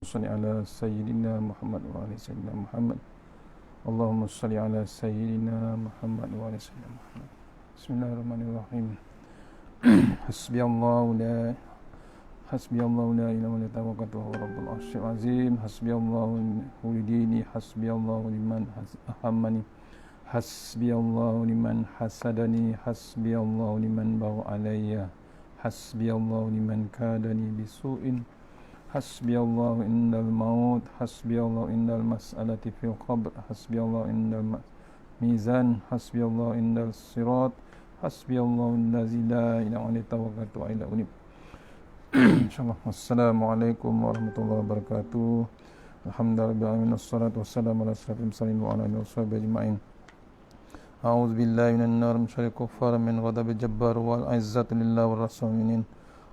صل على سيدنا محمد وعلى سيدنا محمد. اللهم صل على سيدنا محمد وعلى سيدنا محمد. بسم الله الرحمن الرحيم. حسبي الله لا لا إله إلا هو وهو رب العرش العظيم. حسبي الله ولديني، حسبي الله لمن أهمني، حسبي الله لمن حسدني، حسبي الله لمن بغى علي، حسبي الله لمن كادني بسوء، حسبي الله عند الموت، حسبي الله عند المسألة في القبر، حسبي الله عند الميزان، حسبي الله عند الصراط، حسبي الله الذي لا إله إلا هو توكلت وإليه أنيب. Insyaallah. Assalamualaikum warahmatullahi wabarakatuh. Alhamdulillah wassalatu wassalamu ala asyrafil mursalin wa ala alihi washabihi ajma'in. A'udzu billahi minan nar min syarril kuffar min ghadabil jabbar wal izzatu lillahi war rasulin.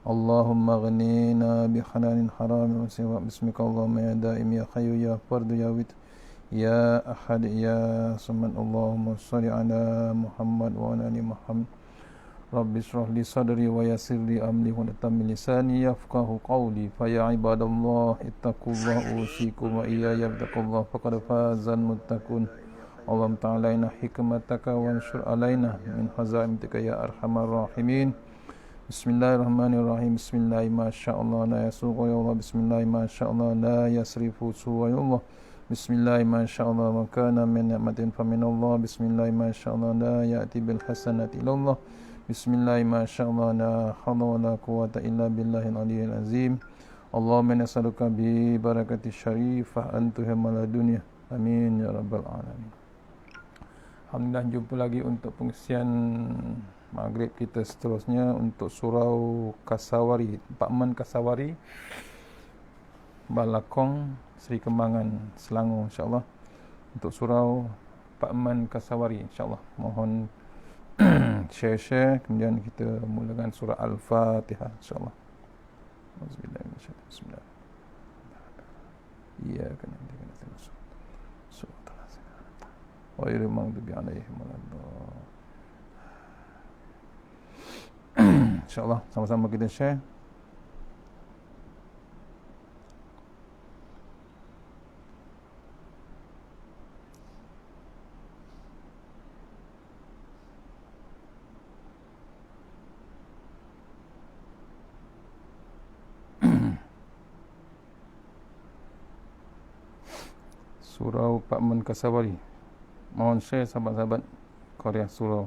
Allahumma ghnina bi halalin haram wa siwa bismika Allahumma ya daim ya hayyu ya fardu ya wit ya ahad ya samad. Allahumma shalli ala Muhammad wa ala ali Muhammad. Rabbi shrah li sadri wa yassir li amri wa tammi lisani yafqahu qawli. Fa ya ibadallah ittaqullaha usikum wa iyaya bittaqullah faqad fazal muttaqun. Allahumma ta'alaina hikmataka wa anshur alaina min hazaimika ya arhamar rahimin. Bismillahirrahmanirrahim. Bismillahi masyaallah la yasuqu ya Allah. Bismillahi masyaallah la yasrifu suwa ya Allah. Bismillahi masyaallah wa kana min ni'matin fa min Allah. Bismillahi masyaallah la ya'ti bil hasanati illa Allah. Bismillahi masyaallah la hawla wa la quwwata illa billahil aliyyil azim. Allahumma nas'aluka bi barakati syarifah antuhamal dunya. Amin ya rabbal alamin. Alhamdulillah, jumpa lagi untuk pengisian maghrib kita seterusnya untuk surau Kasawari, Pak Man Kasawari, Balakong, Seri Kembangan, Selangor, insyaAllah. Untuk surau Pak Man Kasawari, insyaAllah. Mohon share-share, kemudian kita mulakan surah Al-Fatihah, insyaAllah. Bismillah. Iya, kena masuk. Wa irmangdubi alaihim waladhdallin. InsyaAllah sama-sama kita share. Surau Pak Man Kasawari. Mohon share sahabat-sahabat Korea surau.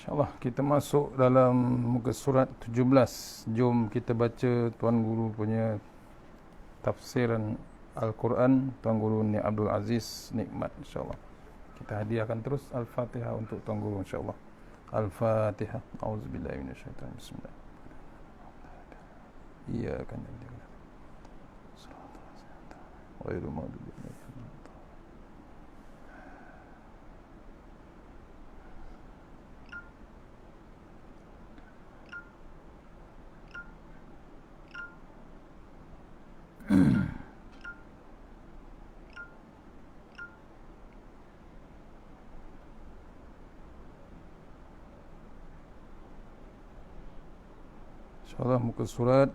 InsyaAllah kita masuk dalam muka surat 17. Jom kita baca Tuan Guru punya tafsiran Al-Quran, Tuan Guru Ni Abdul Aziz Nikmat, insyaAllah. Kita hadiahkan terus Al-Fatihah untuk Tuan Guru, insyaAllah. Al-Fatihah. A'udzubillahi minasyaitanir rajim. Bismillah. Iya kan jadi. Ghairil maghdubi alaihim. InsyaAllah muka surat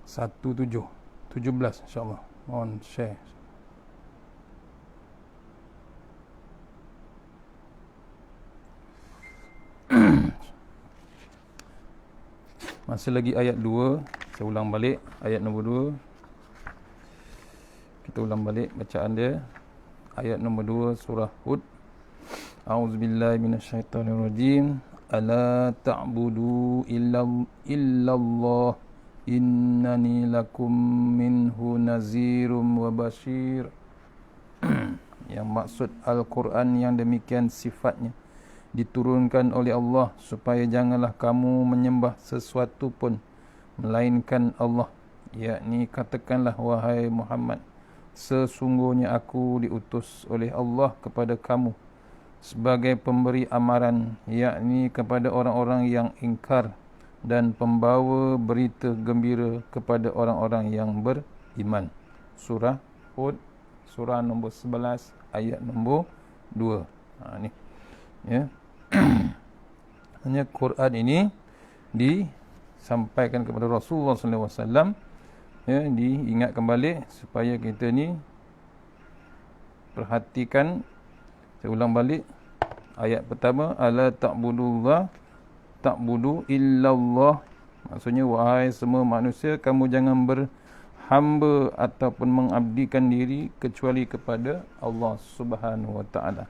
17 insyaAllah. Mohon share. Masih lagi ayat 2. Saya ulang balik ayat nombor 2. Kita ulang balik bacaan dia. Ayat nombor 2 surah Hud. A'udzubillahi minasyaitonirrajim. Ala ta'budu illallah innani lakum minhu nazirum wa bashir. Yang maksud Al-Quran yang demikian sifatnya diturunkan oleh Allah supaya janganlah kamu menyembah sesuatu pun melainkan Allah, yakni katakanlah wahai Muhammad, sesungguhnya aku diutus oleh Allah kepada kamu sebagai pemberi amaran, yakni kepada orang-orang yang ingkar dan pembawa berita gembira kepada orang-orang yang beriman. Surah Hud, surah nombor 11 ayat nombor 2. Ni ya. Hanya Quran ini disampaikan kepada Rasulullah sallallahu alaihi wasallam, ya, diingatkan balik supaya kita ni perhatikan. Saya ulang balik ayat pertama, ala ta'budullah ta'budu illallah. Maksudnya, wahai semua manusia, kamu jangan berhamba ataupun mengabdikan diri kecuali kepada Allah Subhanahu wa taala.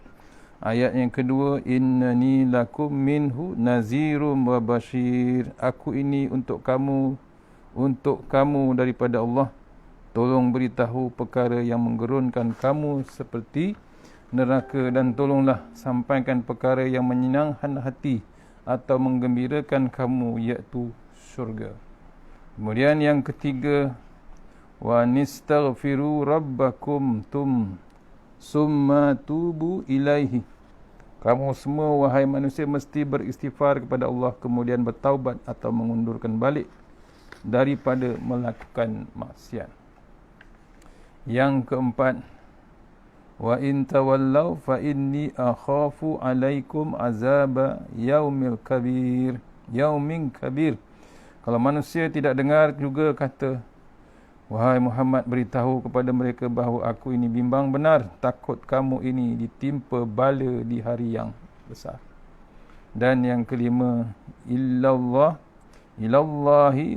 Ayat yang kedua, innani lakum minhu nazirum wa bashir. Aku ini untuk kamu daripada Allah. Tolong beritahu perkara yang menggerunkan kamu seperti neraka, dan tolonglah sampaikan perkara yang menyenangkan hati atau menggembirakan kamu, iaitu syurga. Kemudian yang ketiga, wa nistaghfiru rabbakum summa tubu ilaihi. Kamu semua wahai manusia mesti beristighfar kepada Allah, kemudian bertaubat atau mengundurkan balik daripada melakukan maksiat. Yang keempat, wa in tawallaw fa inni akhafu alaikum azaba yaumin kabir. Kalau manusia tidak dengar juga kata, wahai Muhammad, beritahu kepada mereka bahawa aku ini bimbang benar, takut kamu ini ditimpa bala di hari yang besar. Dan yang kelima, ilallahi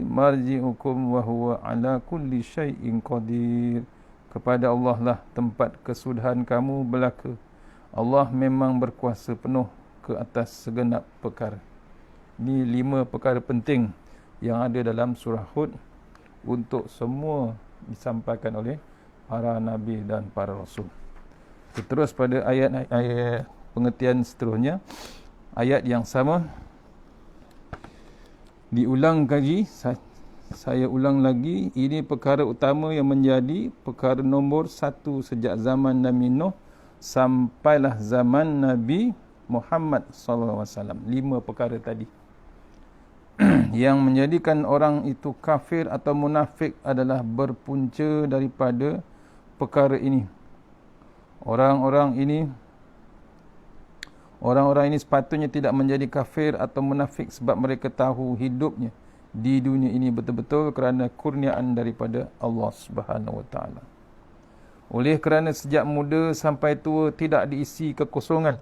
marji'ukum wa huwa ala kulli syai'in qadir. Kepada Allah lah tempat kesudahan kamu belaka. Allah memang berkuasa penuh ke atas segenap perkara. Ini 5 perkara penting yang ada dalam surah Hud untuk semua disampaikan oleh para nabi dan para rasul. Kita terus pada ayat pengertian seterusnya. Ayat yang sama diulang lagi. Saya ulang lagi, ini perkara utama yang menjadi perkara nombor 1 sejak zaman Nabi Nuh sampailah zaman Nabi Muhammad sallallahu alaihi wasallam. 5 perkara tadi yang menjadikan orang itu kafir atau munafik adalah berpunca daripada perkara ini. Orang-orang ini sepatutnya tidak menjadi kafir atau munafik sebab mereka tahu hidupnya di dunia ini betul-betul kerana kurniaan daripada Allah Subhanahu wa taala. Oleh kerana sejak muda sampai tua tidak diisi kekosongan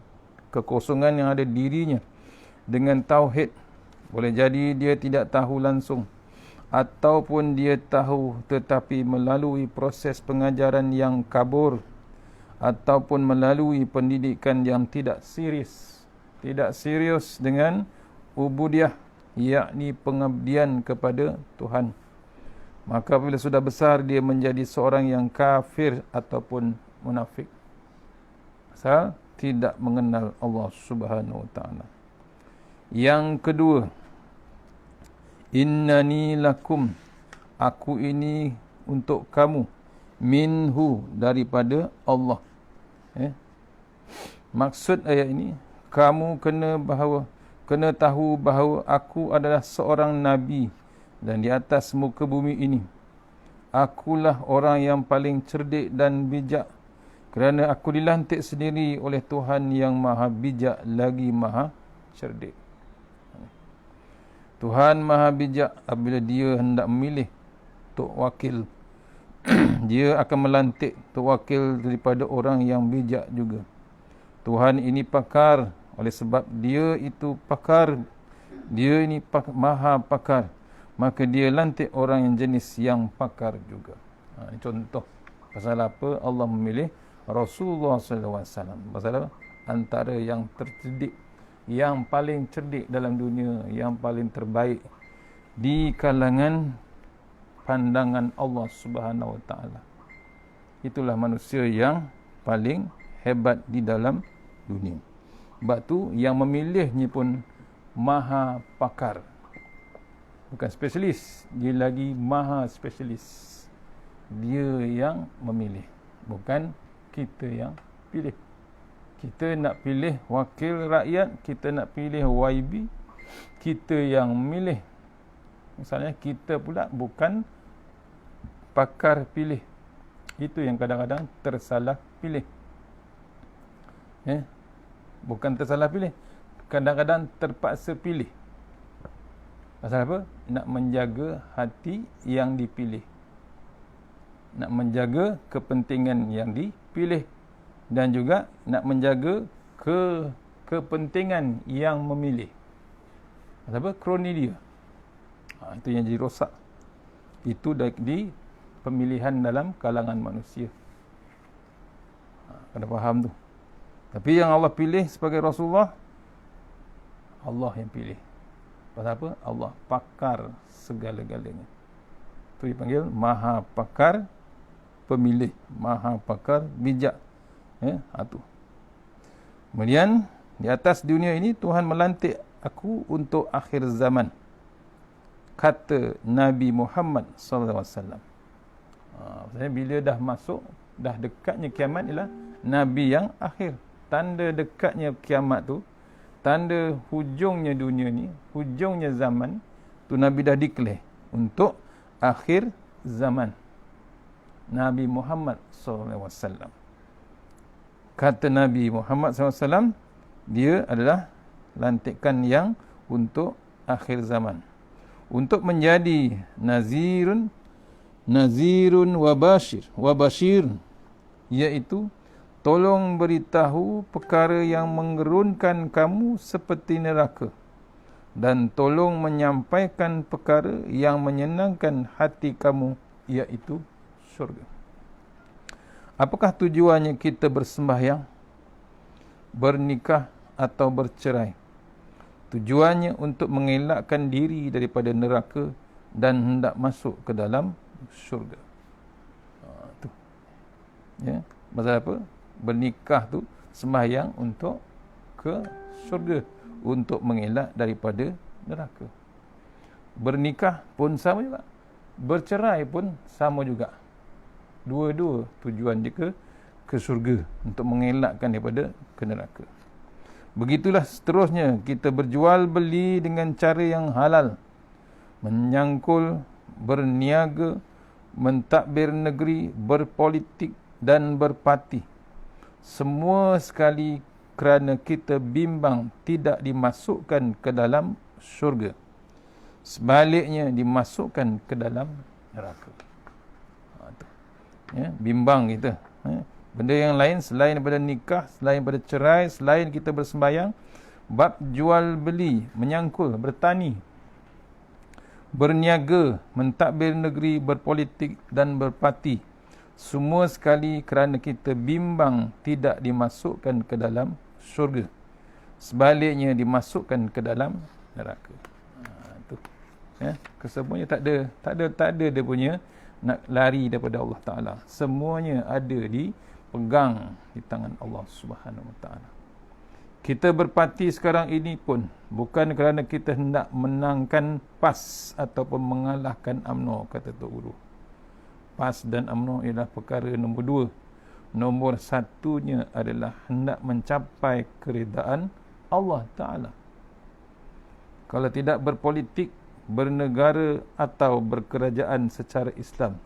yang ada dirinya dengan tauhid. Boleh jadi dia tidak tahu langsung, ataupun dia tahu tetapi melalui proses pengajaran yang kabur, ataupun melalui pendidikan yang tidak serius dengan ubudiyah, yakni pengabdian kepada Tuhan. Maka bila sudah besar dia menjadi seorang yang kafir ataupun munafik, asal tidak mengenal Allah Subhanahu wa taala. Yang kedua, innani lakum, aku ini untuk kamu, minhu, daripada Allah. Maksud ayat ini, kamu kena tahu bahawa aku adalah seorang nabi, dan di atas muka bumi ini akulah orang yang paling cerdik dan bijak, kerana aku dilantik sendiri oleh Tuhan yang maha bijak lagi maha cerdik. Tuhan maha bijak, apabila dia hendak memilih tok wakil dia akan melantik tok wakil daripada orang yang bijak juga. Tuhan ini pakar, oleh sebab dia itu pakar, dia ini maha pakar, maka dia lantik orang yang jenis yang pakar juga. Ini contoh pasal apa Allah memilih Rasulullah sallallahu alaihi wasallam. Pasal apa? Antara yang tercerdik, yang paling cerdik dalam dunia, yang paling terbaik di kalangan pandangan Allah Subhanahu wa taala. Itulah manusia yang paling hebat di dalam dunia. Sebab tu yang memilihnya pun maha pakar. Bukan spesialis, dia lagi maha spesialis. Dia yang memilih. bukan kita yang pilih. Kita nak pilih wakil rakyat, kita nak pilih YB, kita yang milih. Misalnya kita pula bukan pakar pilih. Itu yang kadang-kadang tersalah pilih. Bukan tersalah pilih, kadang-kadang terpaksa pilih. Pasal apa? Nak menjaga hati yang dipilih, nak menjaga kepentingan yang dipilih, dan juga nak menjaga kepentingan yang memilih. Pasal apa? Kroni dia. Itu yang jadi rosak. Itu di pemilihan dalam kalangan manusia. Kena faham tu. Tapi yang Allah pilih sebagai Rasulullah, Allah yang pilih. Pasal apa? Allah pakar segala-galanya. Itu dipanggil Maha Pakar Pemilih, Maha Pakar Bijak. Itu. Kemudian di atas dunia ini Tuhan melantik aku untuk akhir zaman, kata Nabi Muhammad sallallahu alaihi wasallam. Maksudnya bila dah masuk, dah dekatnya kiamat ialah Nabi yang akhir. Tanda dekatnya kiamat tu, tanda hujungnya dunia ni, hujungnya zaman tu, Nabi dah declare untuk akhir zaman. Nabi Muhammad SAW. Kata Nabi Muhammad SAW, dia adalah lantikan yang untuk akhir zaman, untuk menjadi nazirun wa bashir, iaitu tolong beritahu perkara yang menggerunkan kamu seperti neraka, dan tolong menyampaikan perkara yang menyenangkan hati kamu, iaitu syurga. Apakah tujuannya kita bersembahyang, bernikah atau bercerai? Tujuannya untuk mengelakkan diri daripada neraka dan hendak masuk ke dalam syurga. Tu. Pasal apa? Bernikah tu sembahyang untuk ke syurga, untuk mengelak daripada neraka. Bernikah pun sama juga, bercerai pun sama juga. Dua-dua tujuan dia ke syurga, untuk mengelakkan daripada ke neraka. Begitulah seterusnya kita berjual beli dengan cara yang halal, menyangkul, berniaga, mentadbir negeri, berpolitik dan berparti. Semua sekali kerana kita bimbang tidak dimasukkan ke dalam syurga, sebaliknya dimasukkan ke dalam neraka. Bimbang kita. Benda yang lain selain daripada nikah, selain daripada cerai, selain kita bersembahyang, bab jual beli, menyangkul, bertani, berniaga, mentadbir negeri, berpolitik dan berparti, semua sekali kerana kita bimbang tidak dimasukkan ke dalam syurga, sebaliknya dimasukkan ke dalam neraka. Itu. Kesemuanya tak ada dia punya nak lari daripada Allah Ta'ala. Semuanya ada dipegang di tangan Allah Subhanahu Wa Ta'ala. Kita berparti sekarang ini pun bukan kerana kita hendak menangkan PAS ataupun mengalahkan UMNO, kata Tok Guru. PAS dan UMNO ialah perkara nombor dua. Nombor satunya adalah hendak mencapai keredaan Allah Ta'ala. Kalau tidak berpolitik, bernegara atau berkerajaan secara Islam,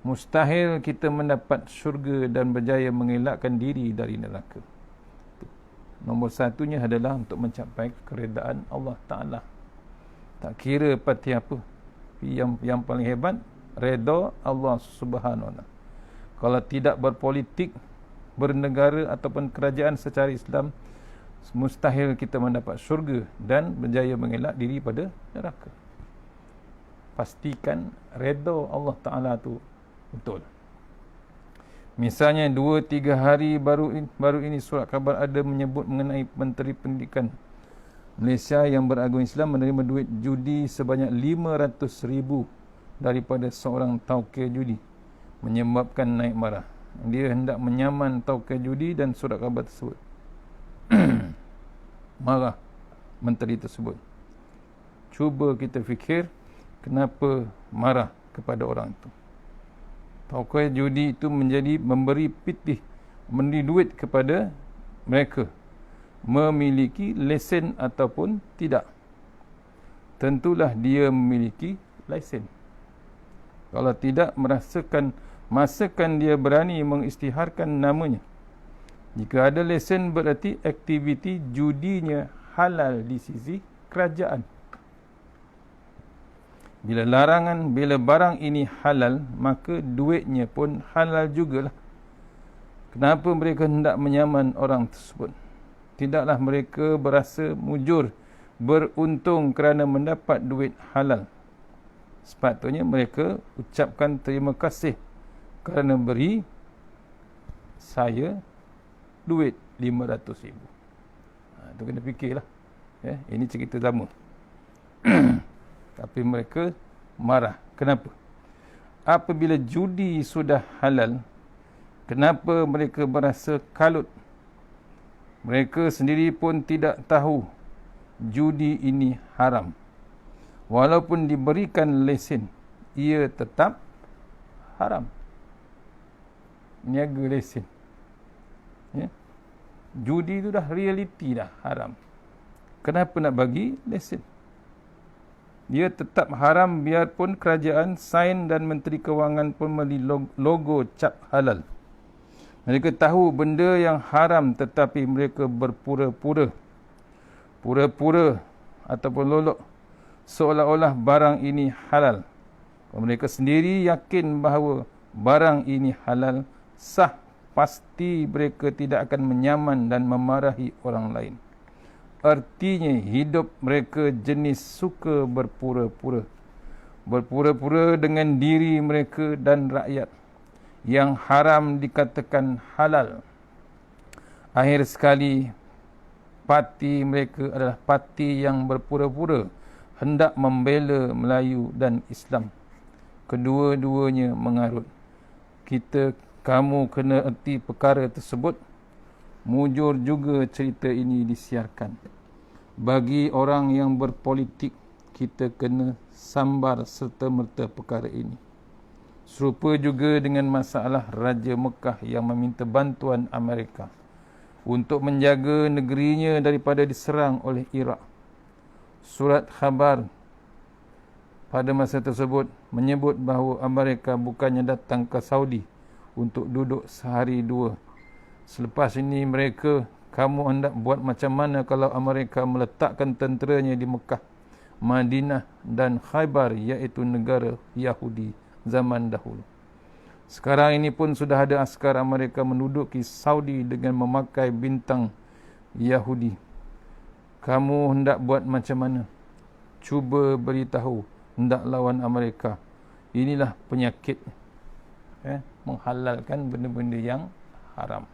mustahil kita mendapat syurga dan berjaya mengelakkan diri dari neraka. Nombor satunya adalah untuk mencapai keredaan Allah Ta'ala. Tak kira parti apa, yang paling hebat, redha Allah Subhanahu Wa Ta'ala. Kalau tidak berpolitik, bernegara ataupun kerajaan secara Islam, mustahil kita mendapat syurga dan berjaya mengelak diri pada neraka. Pastikan redha Allah Ta'ala tu betul. Misalnya 2-3 hari baru ini surat khabar ada menyebut mengenai Menteri Pendidikan Malaysia yang beragama Islam menerima duit judi sebanyak 500,000 daripada seorang tauke judi, menyebabkan naik marah. Dia hendak menyaman tauke judi dan surat khabar tersebut. Marah menteri tersebut. Cuba kita fikir kenapa marah kepada orang itu. Tokoh judi itu memberi pitih, memberi duit kepada mereka, memiliki lesen ataupun tidak. Tentulah dia memiliki lesen. Kalau tidak, masakan dia berani mengisytiharkan namanya. Jika ada lesen, berarti aktiviti judinya halal di sisi kerajaan. Bila barang ini halal, maka duitnya pun halal jugalah. Kenapa mereka hendak menyaman orang tersebut? Tidaklah mereka berasa mujur, beruntung kerana mendapat duit halal. Sepatutnya mereka ucapkan terima kasih kerana beri saya duit 500,000. Itu kena fikirlah. Ini cerita lama. Tapi mereka marah. Kenapa? Apabila judi sudah halal, kenapa mereka berasa kalut? Mereka sendiri pun tidak tahu judi ini haram. Walaupun diberikan lesen, ia tetap haram. Niaga lesen. Judi itu dah realiti dah haram. Kenapa nak bagi lesen? Dia tetap haram biarpun kerajaan sain dan Menteri Kewangan pun membeli logo cap halal. Mereka tahu benda yang haram tetapi mereka berpura-pura ataupun lolok seolah-olah barang ini halal. Mereka sendiri yakin bahawa barang ini halal, sah, pasti mereka tidak akan menyaman dan memarahi orang lain. Artinya hidup mereka jenis suka berpura-pura. Berpura-pura dengan diri mereka dan rakyat. Yang haram dikatakan halal. Akhir sekali, parti mereka adalah parti yang berpura-pura hendak membela Melayu dan Islam. Kedua-duanya mengarut. Kamu kena erti perkara tersebut. Mujur juga cerita ini disiarkan. Bagi orang yang berpolitik, kita kena sambar serta-merta perkara ini. Serupa juga dengan masalah Raja Mekah yang meminta bantuan Amerika untuk menjaga negerinya daripada diserang oleh Iraq. Surat khabar pada masa tersebut menyebut bahawa Amerika bukannya datang ke Saudi untuk duduk sehari dua. Selepas ini kamu hendak buat macam mana kalau Amerika meletakkan tenteranya di Mekah, Madinah dan Khaybar, iaitu negara Yahudi zaman dahulu. Sekarang ini pun sudah ada askar Amerika menduduki Saudi dengan memakai bintang Yahudi. Kamu hendak buat macam mana? Cuba beritahu, hendak lawan Amerika. Inilah penyakit. Menghalalkan benda-benda yang haram.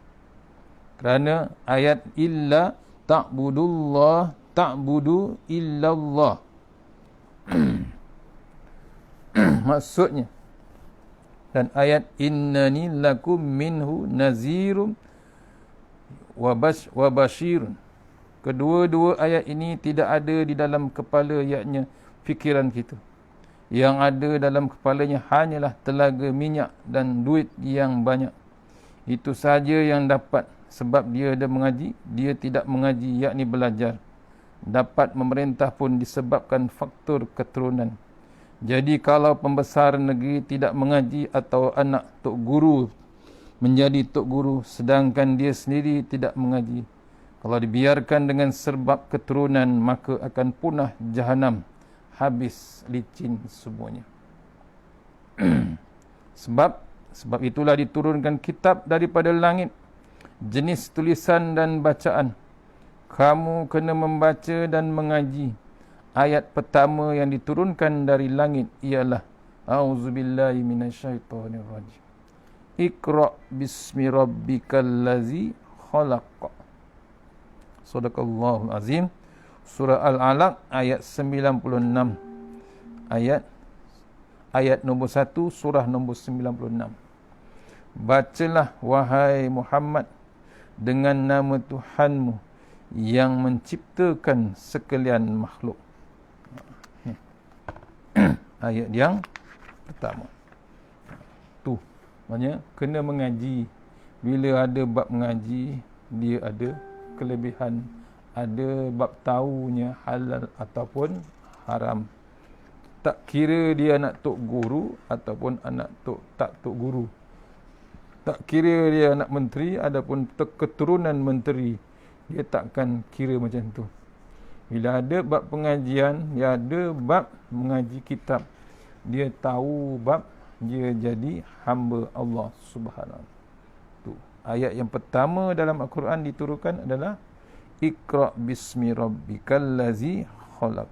Kerana ayat illa ta'budu illallah. Maksudnya. Dan ayat innani lakum minhu nazirum wa basyirun. Kedua-dua ayat ini tidak ada di dalam kepala, yakni fikiran kita. Yang ada dalam kepalanya hanyalah telaga minyak dan duit yang banyak. Itu sahaja yang dapat. Sebab dia ada mengaji, dia tidak mengaji, yakni belajar. Dapat memerintah pun disebabkan faktor keturunan. Jadi kalau pembesar negeri tidak mengaji atau anak tok guru menjadi tok guru sedangkan dia sendiri tidak mengaji, kalau dibiarkan dengan sebab keturunan, maka akan punah jahanam, habis licin semuanya. Sebab itulah diturunkan kitab daripada langit, jenis tulisan dan bacaan. Kamu kena membaca dan mengaji. Ayat pertama yang diturunkan dari langit ialah A'udzubillahi minasyaitonirrajim. Iqra' bismi rabbikal ladzi khalaq. Sadaqallahul azim. Surah Al-Alaq ayat 96. Ayat nombor 1 surah nombor 96. Bacalah wahai Muhammad dengan nama Tuhanmu yang menciptakan sekalian makhluk. Ayat yang pertama. Tu Maksudnya kena mengaji. Bila ada bab mengaji, dia ada kelebihan. Ada bab tahunya halal ataupun haram. Tak kira dia anak tok guru ataupun anak tak tok guru. Tak kira dia anak menteri ataupun keturunan menteri. Dia takkan kira macam tu. Bila ada bab pengajian, dia ada bab mengaji kitab. Dia tahu bab, dia jadi hamba Allah Subhanahu. Tu. Ayat yang pertama dalam Al-Quran diturunkan adalah Iqra' bismi rabbikal ladzi khalaq.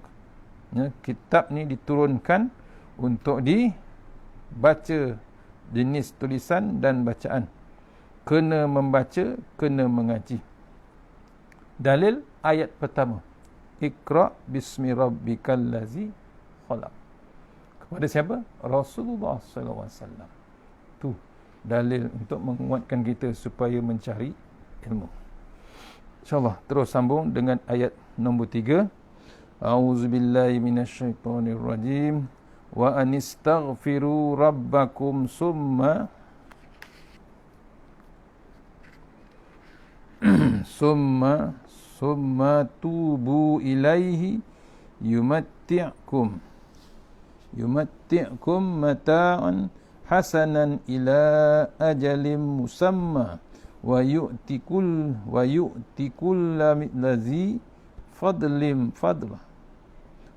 Ya, kitab ni diturunkan untuk dibaca, jenis tulisan dan bacaan. Kena membaca, kena mengaji. Dalil ayat pertama. Iqra' bismi rabbikal ladzi khalaq. Kepada siapa? Rasulullah sallallahu alaihi wasallam. Tu dalil untuk menguatkan kita supaya mencari ilmu. InsyaAllah terus sambung dengan ayat nombor 3. A'udzubillahi minasyaitonirrajim. Wa anistaghfiru rabbakum summa tubu ilaihi yumatti'kum mata'an hasanan ila ajalim musamma wa yu'tikul ladzi fadlah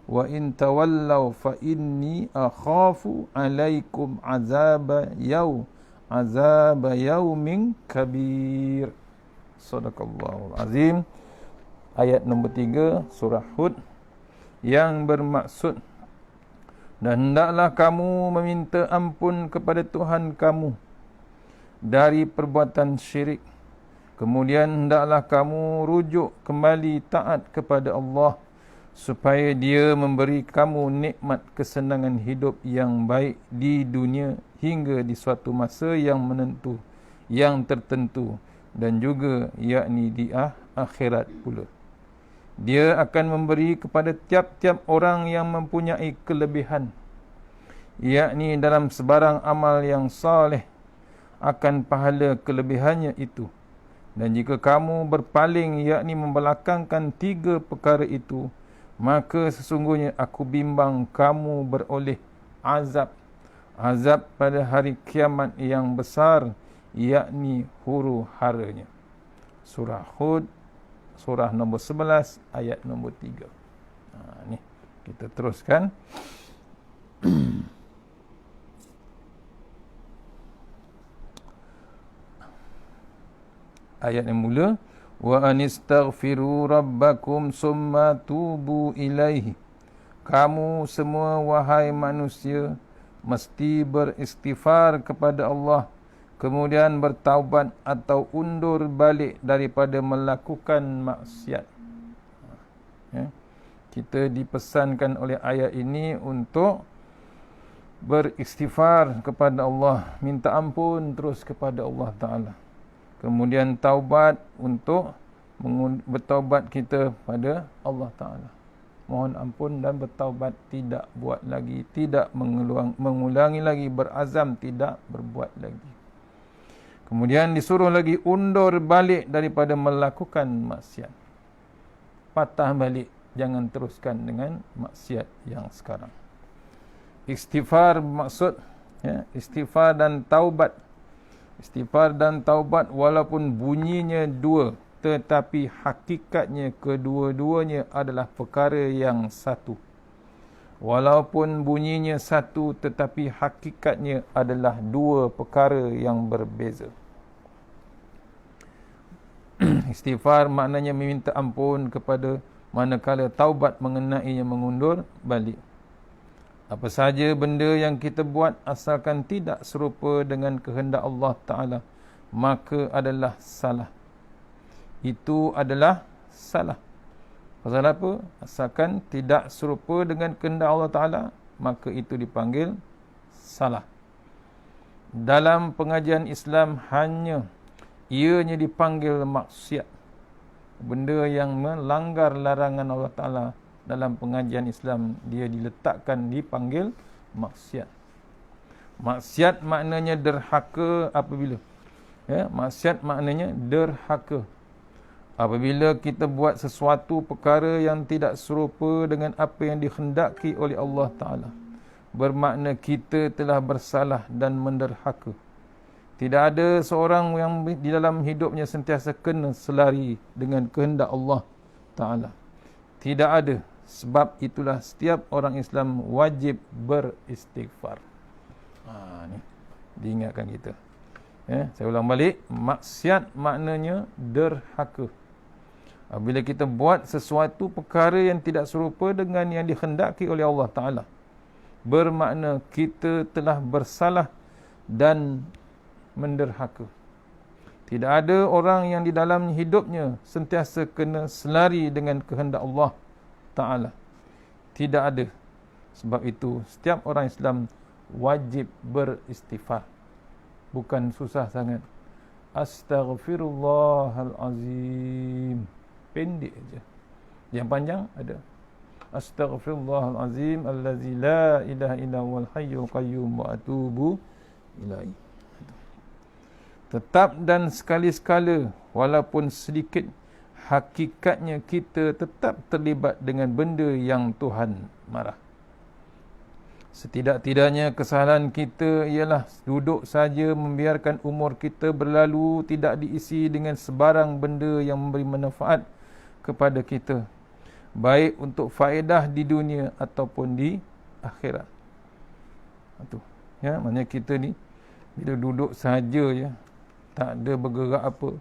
wa in tawallaw fa inni akhafu alaikum azaba yaumin kabir. Sadaqallahul azim. Ayat nombor 3 surah Hud, yang bermaksud, dan hendaklah kamu meminta ampun kepada Tuhan kamu dari perbuatan syirik. Kemudian hendaklah kamu rujuk kembali taat kepada Allah, supaya Dia memberi kamu nikmat kesenangan hidup yang baik di dunia hingga di suatu masa yang tertentu, dan juga yakni di akhirat pula. Dia akan memberi kepada tiap-tiap orang yang mempunyai kelebihan, yakni dalam sebarang amal yang saleh, akan pahala kelebihannya itu. Dan jika kamu berpaling, yakni membelakangkan 3 perkara itu, maka sesungguhnya aku bimbang kamu beroleh azab pada hari kiamat yang besar, yakni huru haranya. Surah Hud, surah nombor 11, ayat nombor 3. Ni kita teruskan. Ayat yang mula, wa anistaghfiru rabbakum summa tubu ilaihi. Kamu semua wahai manusia mesti beristighfar kepada Allah, kemudian bertaubat atau undur balik daripada melakukan maksiat. Ya. Kita dipesankan oleh ayat ini untuk beristighfar kepada Allah, minta ampun terus kepada Allah Ta'ala. Kemudian taubat untuk bertaubat kita pada Allah Ta'ala. Mohon ampun dan bertaubat, tidak buat lagi, tidak mengulangi lagi, berazam tidak berbuat lagi. Kemudian disuruh lagi undur balik daripada melakukan maksiat. Patah balik, jangan teruskan dengan maksiat yang sekarang. Istighfar maksud, ya, istighfar dan taubat. Istighfar dan taubat walaupun bunyinya 2, tetapi hakikatnya kedua-duanya adalah perkara yang satu. Walaupun bunyinya 1, tetapi hakikatnya adalah 2 perkara yang berbeza. Istighfar maknanya meminta ampun kepada, manakala taubat mengenainya mengundur balik. Apa saja benda yang kita buat asalkan tidak serupa dengan kehendak Allah Ta'ala, maka adalah salah. Itu adalah salah. Pasal apa? Asalkan tidak serupa dengan kehendak Allah Ta'ala, maka itu dipanggil salah. Dalam pengajian Islam ianya dipanggil maksiat. Benda yang melanggar larangan Allah Ta'ala dalam pengajian Islam, dia diletakkan, dipanggil maksiat. Maksiat maknanya derhaka apabila maksiat maknanya derhaka apabila kita buat sesuatu perkara yang tidak serupa dengan apa yang dikhendaki oleh Allah Ta'ala. Bermakna kita telah bersalah dan menderhaka. Tidak ada seorang yang di dalam hidupnya sentiasa kena selari dengan kehendak Allah Ta'ala. Tidak ada. Sebab itulah setiap orang Islam wajib beristighfar. Ni diingatkan kita. Saya ulang balik. Maksiat maknanya derhaka. Bila kita buat sesuatu perkara yang tidak serupa dengan yang dikhendaki oleh Allah Ta'ala, bermakna kita telah bersalah dan menderhaka. Tidak ada orang yang di dalam hidupnya sentiasa kena selari dengan kehendak Allah Ta'ala. Tidak ada. Sebab itu setiap orang Islam wajib beristighfar. Bukan susah sangat. Astaghfirullahalazim. Pendek aja. Yang panjang ada. Astaghfirullahalazim allazi la ilaha illa huwal hayyul qayyum wa atubu ilaihi. Tetap dan sekali-sekala walaupun sedikit, hakikatnya kita tetap terlibat dengan benda yang Tuhan marah. Setidak-tidaknya kesalahan kita ialah duduk saja membiarkan umur kita berlalu tidak diisi dengan sebarang benda yang memberi manfaat kepada kita, baik untuk faedah di dunia ataupun di akhirat. Itu maknanya kita ni bila duduk saja tak ada bergerak apa,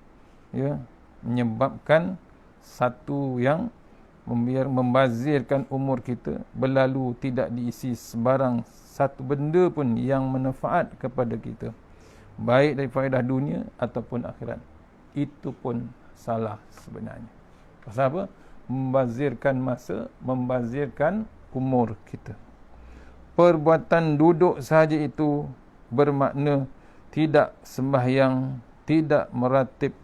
menyebabkan satu yang membazirkan umur kita berlalu tidak diisi sebarang satu benda pun yang manfaat kepada kita, baik dari faedah dunia ataupun akhirat. Itu pun salah sebenarnya. Pasal apa? Membazirkan masa, membazirkan umur kita. Perbuatan duduk sahaja itu bermakna tidak sembahyang, tidak meratib,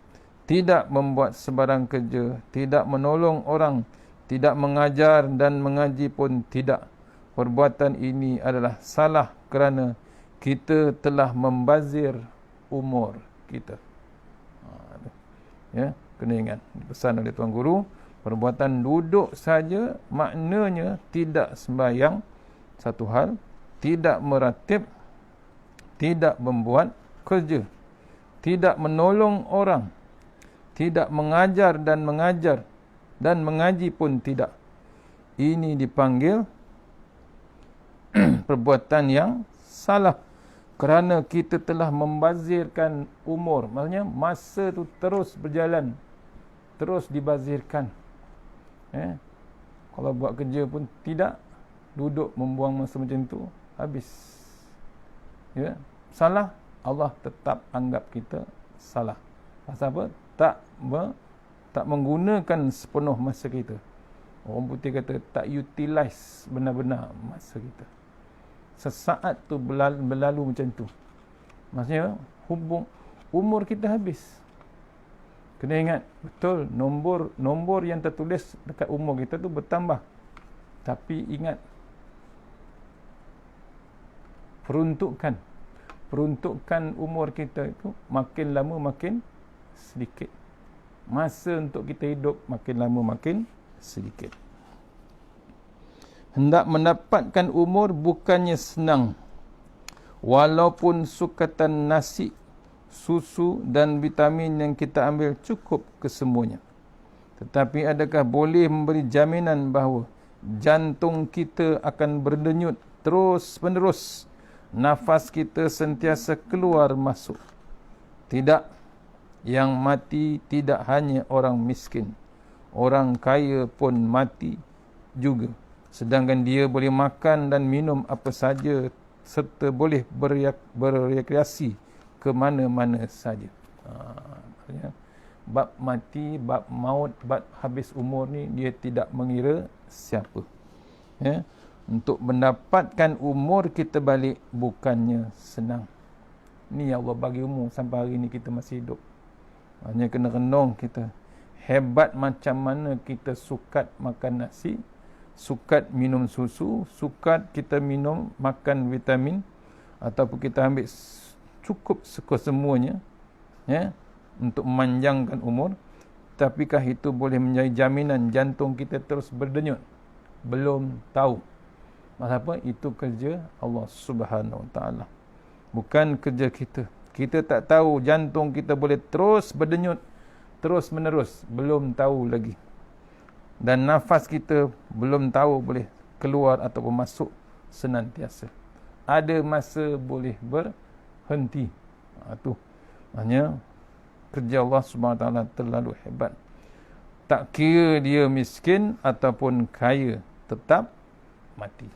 tidak membuat sebarang kerja, tidak menolong orang, tidak mengajar dan mengaji pun tidak. Perbuatan ini adalah salah kerana kita telah membazir umur kita. Kena ingat pesan oleh Tuan Guru. Perbuatan duduk saja maknanya tidak sembahyang satu hal, tidak meratib, tidak membuat kerja, tidak menolong orang, tidak mengajar dan mengajar dan mengaji pun tidak. Ini dipanggil perbuatan yang salah kerana kita telah membazirkan umur. Maksudnya masa tu terus berjalan, terus dibazirkan. Kalau buat kerja pun tidak, duduk membuang masa macam tu, habis. Salah, Allah tetap anggap kita salah. Pasal apa? Tak menggunakan sepenuh masa kita. Orang putih kata tak utilize benar-benar masa kita. Sesaat tu berlalu macam tu. Maksudnya umur kita habis. Kena ingat, betul, nombor yang tertulis dekat umur kita tu bertambah. Tapi ingat, peruntukan umur kita itu makin lama makin sedikit. Masa untuk kita hidup makin lama makin sedikit. Hendak mendapatkan umur bukannya senang. Walaupun sukatan nasi, susu dan vitamin yang kita ambil cukup kesemuanya. Tetapi adakah boleh memberi jaminan bahawa jantung kita akan berdenyut terus-menerus, nafas kita sentiasa keluar masuk? Tidak. Yang mati tidak hanya orang miskin, orang kaya pun mati juga. Sedangkan dia boleh makan dan minum apa saja serta boleh berrekreasi ke mana-mana saja. Bab mati, bab maut, bab habis umur ni dia tidak mengira siapa. Untuk mendapatkan umur kita balik bukannya senang. Ni Allah bagi umur sampai hari ni kita masih hidup. Hanya kena renung kita. Hebat macam mana kita sukat makan nasi, sukat minum susu, sukat kita makan vitamin, ataupun kita ambil cukup semuanya, ya, untuk memanjangkan umur, tapikah itu boleh menjadi jaminan jantung kita terus berdenyut? Belum tahu. Maksud apa? Itu kerja Allah Subhanahu Wa Taala, bukan kerja kita. Kita tak tahu jantung kita boleh terus berdenyut terus menerus, belum tahu lagi. Dan nafas kita belum tahu boleh keluar ataupun masuk senantiasa. Ada masa boleh berhenti. Itu maknanya kerja Allah Subhanahu Wa Taala terlalu hebat. Tak kira dia miskin ataupun kaya, tetap mati.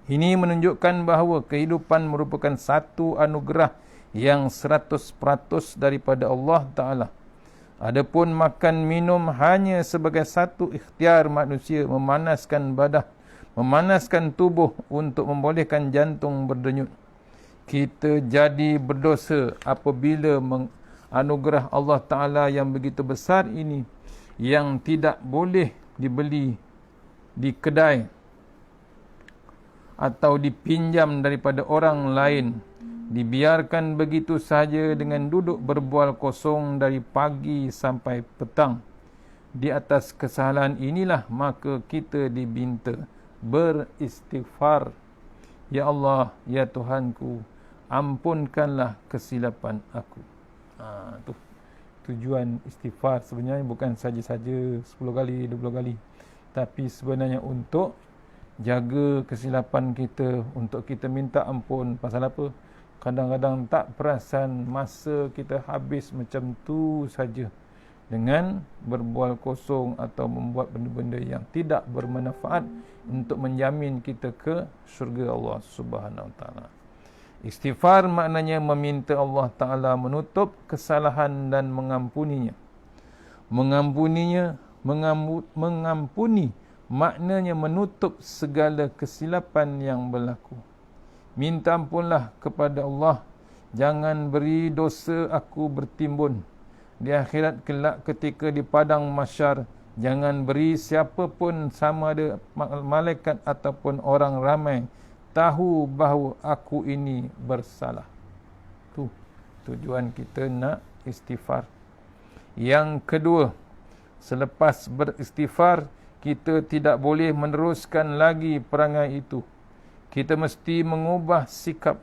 Ini menunjukkan bahawa kehidupan merupakan satu anugerah yang 100% daripada Allah Ta'ala. Adapun makan minum hanya sebagai satu ikhtiar manusia memanaskan badan, memanaskan tubuh untuk membolehkan jantung berdenyut. Kita jadi berdosa apabila anugerah Allah Ta'ala yang begitu besar ini, yang tidak boleh dibeli di kedai atau dipinjam daripada orang lain, dibiarkan begitu sahaja dengan duduk berbual kosong dari pagi sampai petang. Di atas kesalahan inilah maka kita diminta beristighfar. Ya Allah, ya Tuhanku, ampunkanlah kesilapan aku. Tu tujuan istighfar sebenarnya bukan saja-saja 10 kali, 20 kali, tapi sebenarnya untuk jaga kesilapan kita, untuk kita minta ampun. Pasal apa? Kadang-kadang tak perasan masa kita habis macam tu saja dengan berbual kosong atau membuat benda-benda yang tidak bermanfaat untuk menjamin kita ke syurga Allah Subhanahu Wa Taala. Istighfar maknanya meminta Allah Ta'ala menutup kesalahan dan mengampuninya. Mengampuni maknanya menutup segala kesilapan yang berlaku. Minta ampunlah kepada Allah, jangan beri dosa aku bertimbun. Di akhirat kelak ketika di padang mahsyar, jangan beri siapa pun, sama ada malaikat ataupun orang ramai, tahu bahawa aku ini bersalah. Tu tujuan kita nak istighfar. Yang kedua, selepas beristighfar, kita tidak boleh meneruskan lagi perangai itu. Kita mesti mengubah sikap.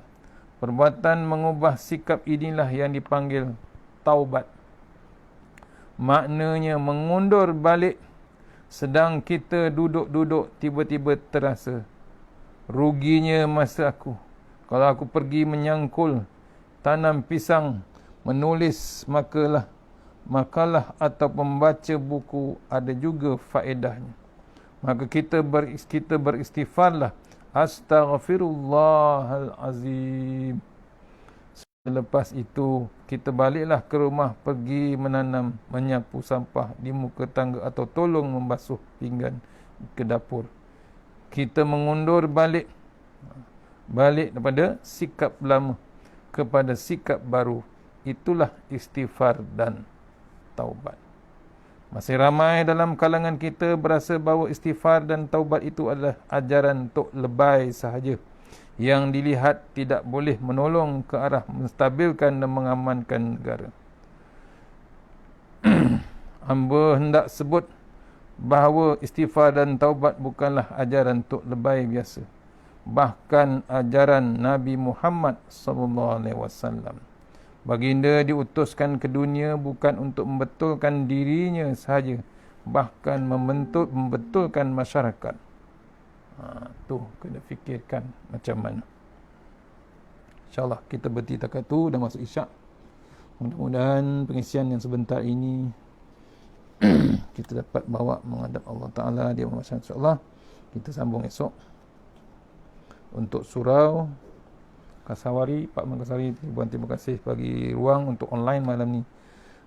Perbuatan mengubah sikap inilah yang dipanggil taubat. Maknanya mengundur balik. Sedang kita duduk-duduk, tiba-tiba terasa, ruginya masa aku. Kalau aku pergi menyangkul, tanam pisang, menulis makalah atau membaca buku, ada juga faedahnya. Maka kita beristighfarlah. Astaghfirullahalazim. Selepas itu kita baliklah ke rumah, pergi menanam, menyapu sampah di muka tangga atau tolong membasuh pinggan ke dapur. Kita mengundur balik daripada sikap lama kepada sikap baru. Itulah istighfar dan taubat. Masih ramai dalam kalangan kita berasa bahawa istighfar dan taubat itu adalah ajaran tok lebay sahaja, yang dilihat tidak boleh menolong ke arah menstabilkan dan mengamankan negara. Hamba hendak sebut bahawa istighfar dan taubat bukanlah ajaran tok lebay biasa, bahkan ajaran Nabi Muhammad SAW. Baginda diutuskan ke dunia bukan untuk membetulkan dirinya sahaja, bahkan membetulkan masyarakat. Tu kena fikirkan macam mana. InsyaAllah kita berhenti takat tu, dah masuk isyak. Mudah-mudahan pengisian yang sebentar ini kita dapat bawa menghadap Allah Ta'ala. Dia memasang, insyaAllah kita sambung esok untuk surau Kasawari. Pak Man Kasawari, terima kasih bagi ruang untuk online malam ni.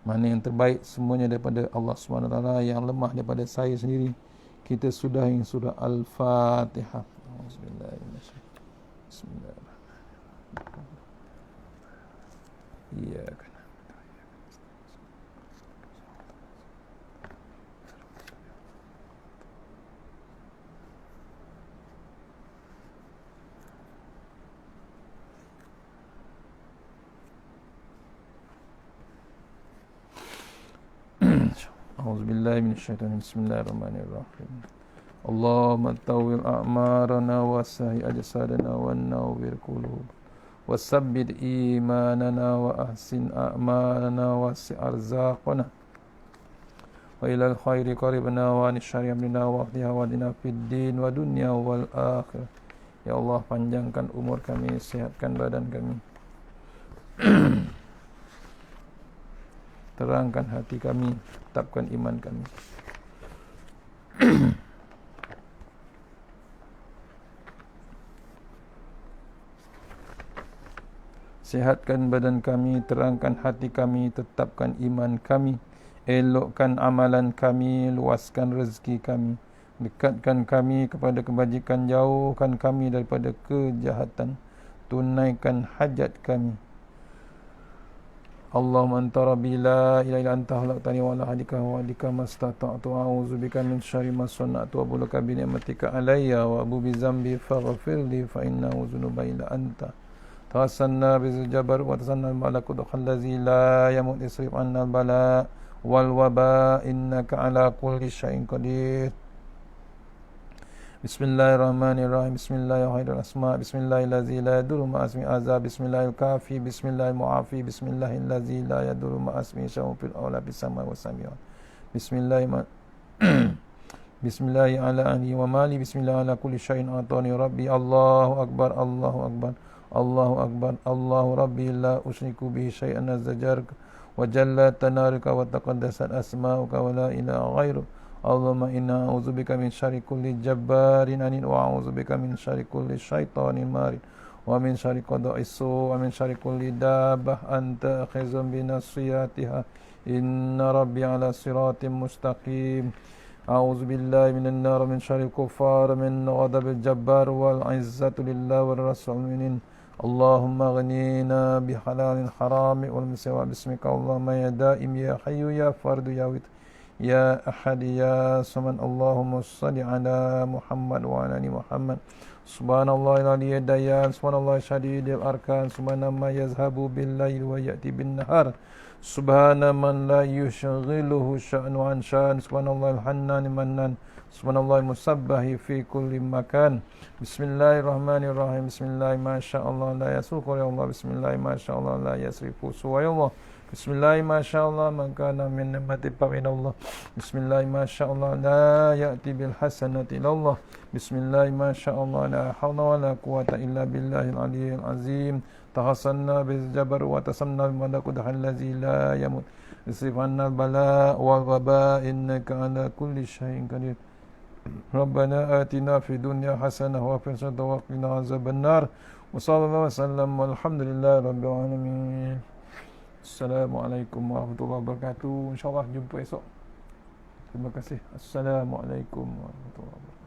Mana yang terbaik semuanya daripada Allah SWT, yang lemah daripada saya sendiri. Kita sudahi surah Al-Fatihah. Bismillahirrahmanirrahim. Iya. A'udzubillahi minasyaitonir bismillahirrahmanirrahim. Allahumma tawwil a'marana wa sahi ajsadana wa nawwir qulub wa sabbit imanana wa ahsin a'malana wa si arzaqana wa ilal khairi qaribna wa nisyari amrina wa qdiha wa dina fid din wa dunya wal akhir. Ya Allah, panjangkan umur kami, sehatkan badan kami. Terangkan hati kami, tetapkan iman kami. Sehatkan badan kami, terangkan hati kami, tetapkan iman kami. Elokkan amalan kami, luaskan rezeki kami. Dekatkan kami kepada kebajikan, jauhkan kami daripada kejahatan. Tunaikan hajat kami. Allahumma anta rabbi la ilaha illa anta khalaqtani wa la hadika wa hadika mastata'tu a'udzubika min syarri ma sana'tu wa buluka bi ni'matika alayya wa abu bi zambi faghfirli fa innahu dzunuba illa anta tasanna bi jabar wa tasanna al malakut allazi la yamut isrif anna al bala wal waba innaka ala kulli syai'in qadir. Bismillahirrahmanirrahim. Bismillahirrahmanirrahim. Asma. Bismillahirlazi la yadurru ma asmi azab. Bismillahil kafi. Bismillahil muafi. Bismillahirlazi la yadurru ma asmi syai'un fil awla bis samai was sami'un. Bismillahi ala ahli wa mali. Bismillah ala kulli syai'in atani rabbi. Allahu akbar. Allahu akbar. Allahu akbar. Allahu rabbi la usyriku bihi syai'an azzajarka wa jalla tanarika wa taqaddasat asma'uka wa la ilaha ghairuka. Allahumma inna a'udzubika min syarri kulli jabbarin anin wa a'udzubika min syarri kulli syaitanin marid wa min syarri qada'is su wa min syarri kulli dabbah anta akhizun bi nasiyatiha inna rabbi ala siratim mustaqim. A'udzubillahi minan nar min syarri kuffar min ghadabil jabbar wal izzatu lillahi war rasulinin. Allahumma ghnina bi halalin harami wal miswa bismika Allahumma ya daim ya hayyu ya fardu ya wit Ya Ahad Ya Samad. Allahumma salli ala Muhammad wa ala ali Muhammad. Subhanallah al-aliyyid dayan, subhanallah syadidil arkan, subhana ma yazhabu bil lail wa ya'ti bin nahar, subhana man la yushghiluhu sya'nu an sya'an, subhanallah al-hannan mannan, subhanallah musabbahi fi kulli makan. Bismillahirrahmanirrahim. Bismillah ma sya'allah la yasuqu ya Allah. Bismillah ma sya'allah la yasrifu suwa ya Allah. Bismillah masyaallah man kana min ni'mati fa min Allah. Bismillah masyaallah la ya'ti bil hasanati illa Allah. Bismillah masyaallah la hawla wa la quwwata illa billahil aliyyil azim. Tahassanna bil jabar wa tasanna bil malakut allazi la yamut. Isifanna bala wal waba innaka ala kulli syai'in qadir. Rabbana atina fid dunya hasanah wa fil akhirati wa qina azaban nar. Wa sallallahu wasallam walhamdulillahi rabbil alamin. Assalamualaikum warahmatullahi wabarakatuh. InsyaAllah jumpa esok. Terima kasih. Assalamualaikum warahmatullahi wabarakatuh.